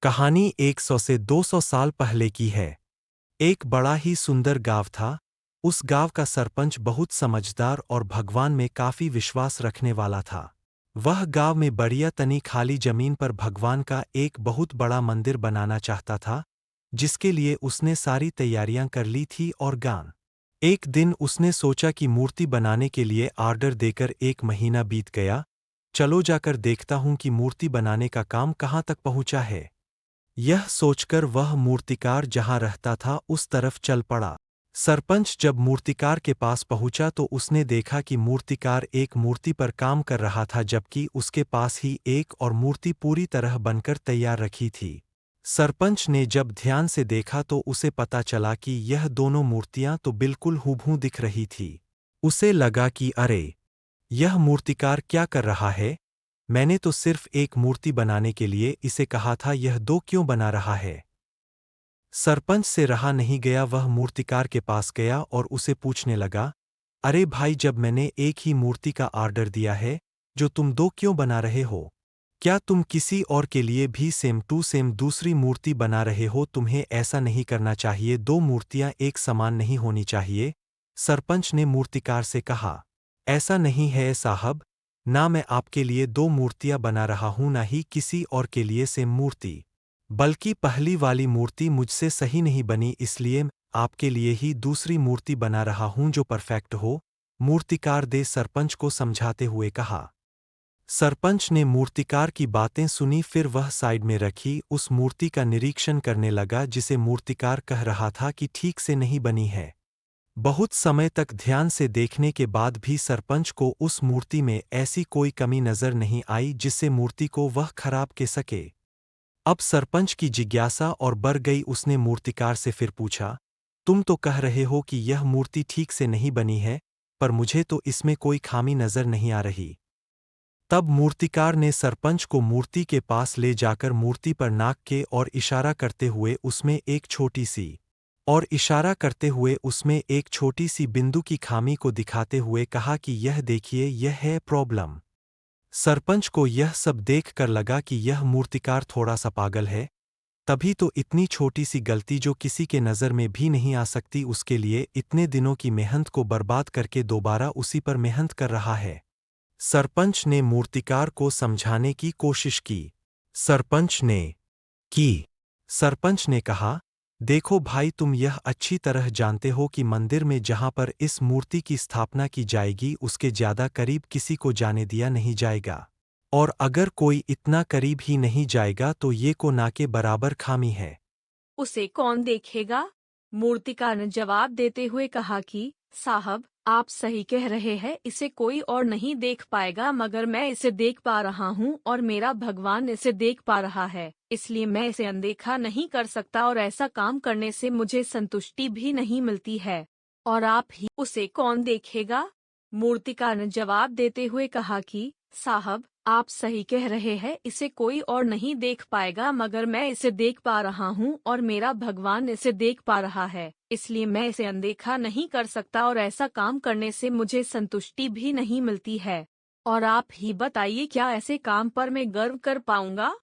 कहानी 100 से 200 साल पहले की है। एक बड़ा ही सुंदर गांव था। उस गांव का सरपंच बहुत समझदार और भगवान में काफी विश्वास रखने वाला था। वह गांव में बढ़िया तनी खाली जमीन पर भगवान का एक बहुत बड़ा मंदिर बनाना चाहता था, जिसके लिए उसने सारी तैयारियां कर ली थी और गान। एक दिन उसने सोचा कि मूर्ति बनाने के लिए ऑर्डर देकर 1 महीना बीत गया। चलो जाकर देखता हूं कि मूर्ति बनाने का काम कहाँ तक पहुंचा है। यह सोचकर वह मूर्तिकार जहां रहता था उस तरफ चल पड़ा। सरपंच जब मूर्तिकार के पास पहुंचा तो उसने देखा कि मूर्तिकार एक मूर्ति पर काम कर रहा था, जबकि उसके पास ही एक और मूर्ति पूरी तरह बनकर तैयार रखी थी। सरपंच ने जब ध्यान से देखा तो उसे पता चला कि यह दोनों मूर्तियां तो बिल्कुल हूबहू दिख रही थी। उसे लगा कि अरे, यह मूर्तिकार क्या कर रहा है। मैंने तो सिर्फ एक मूर्ति बनाने के लिए इसे कहा था, यह दो क्यों बना रहा है। सरपंच से रहा नहीं गया, वह मूर्तिकार के पास गया और उसे पूछने लगा, अरे भाई, जब मैंने एक ही मूर्ति का ऑर्डर दिया है, जो तुम दो क्यों बना रहे हो? क्या तुम किसी और के लिए भी सेम टू सेम दूसरी मूर्ति बना रहे हो? तुम्हें ऐसा नहीं करना चाहिए, दो मूर्तियां एक समान नहीं होनी चाहिए। सरपंच ने मूर्तिकार से कहा, ऐसा नहीं है साहब, ना मैं आपके लिए दो मूर्तियां बना रहा हूं, ना ही किसी और के लिए सेम मूर्ति। बल्कि पहली वाली मूर्ति मुझसे सही नहीं बनी, इसलिए आपके लिए ही दूसरी मूर्ति बना रहा हूं जो परफेक्ट हो। मूर्तिकार दे सरपंच को समझाते हुए कहा। सरपंच ने मूर्तिकार की बातें सुनी, फिर वह साइड में रखी उस मूर्ति का निरीक्षण करने लगा जिसे मूर्तिकार कह रहा था कि ठीक से नहीं बनी है। बहुत समय तक ध्यान से देखने के बाद भी सरपंच को उस मूर्ति में ऐसी कोई कमी नजर नहीं आई जिससे मूर्ति को वह खराब के सके। अब सरपंच की जिज्ञासा और बढ़ गई। उसने मूर्तिकार से फिर पूछा, तुम तो कह रहे हो कि यह मूर्ति ठीक से नहीं बनी है, पर मुझे तो इसमें कोई खामी नजर नहीं आ रही। तब मूर्तिकार ने सरपंच को मूर्ति के पास ले जाकर मूर्ति पर नाक के और इशारा करते हुए उसमें एक छोटी सी बिंदु की खामी को दिखाते हुए कहा कि यह देखिए, यह है प्रॉब्लम। सरपंच को यह सब देख कर लगा कि यह मूर्तिकार थोड़ा सा पागल है। तभी तो इतनी छोटी सी गलती जो किसी के नज़र में भी नहीं आ सकती, उसके लिए इतने दिनों की मेहनत को बर्बाद करके दोबारा उसी पर मेहनत कर रहा है। सरपंच ने मूर्तिकार को समझाने की कोशिश की। सरपंच ने की सरपंच ने कहा, देखो भाई, तुम यह अच्छी तरह जानते हो कि मंदिर में जहां पर इस मूर्ति की स्थापना की जाएगी उसके ज्यादा करीब किसी को जाने दिया नहीं जाएगा, और अगर कोई इतना करीब ही नहीं जाएगा तो ये को ना के बराबर खामी है। उसे कौन देखेगा? मूर्तिकार ने जवाब देते हुए कहा कि साहब, आप सही कह रहे हैं, इसे कोई और नहीं देख पाएगा, मगर मैं इसे देख पा रहा हूँ और मेरा भगवान इसे देख पा रहा है, इसलिए मैं इसे अनदेखा नहीं कर सकता और ऐसा काम करने से मुझे संतुष्टि भी नहीं मिलती है। और आप ही उसे कौन देखेगा? मूर्तिकार ने जवाब देते हुए कहा कि साहब, आप सही कह रहे हैं, इसे कोई और नहीं देख पाएगा, मगर मैं इसे देख पा रहा हूँ और मेरा भगवान इसे देख पा रहा है, इसलिए मैं इसे अनदेखा नहीं कर सकता और ऐसा काम करने से मुझे संतुष्टि भी नहीं मिलती है। और आप ही बताइए, क्या ऐसे काम पर मैं गर्व कर पाऊंगा?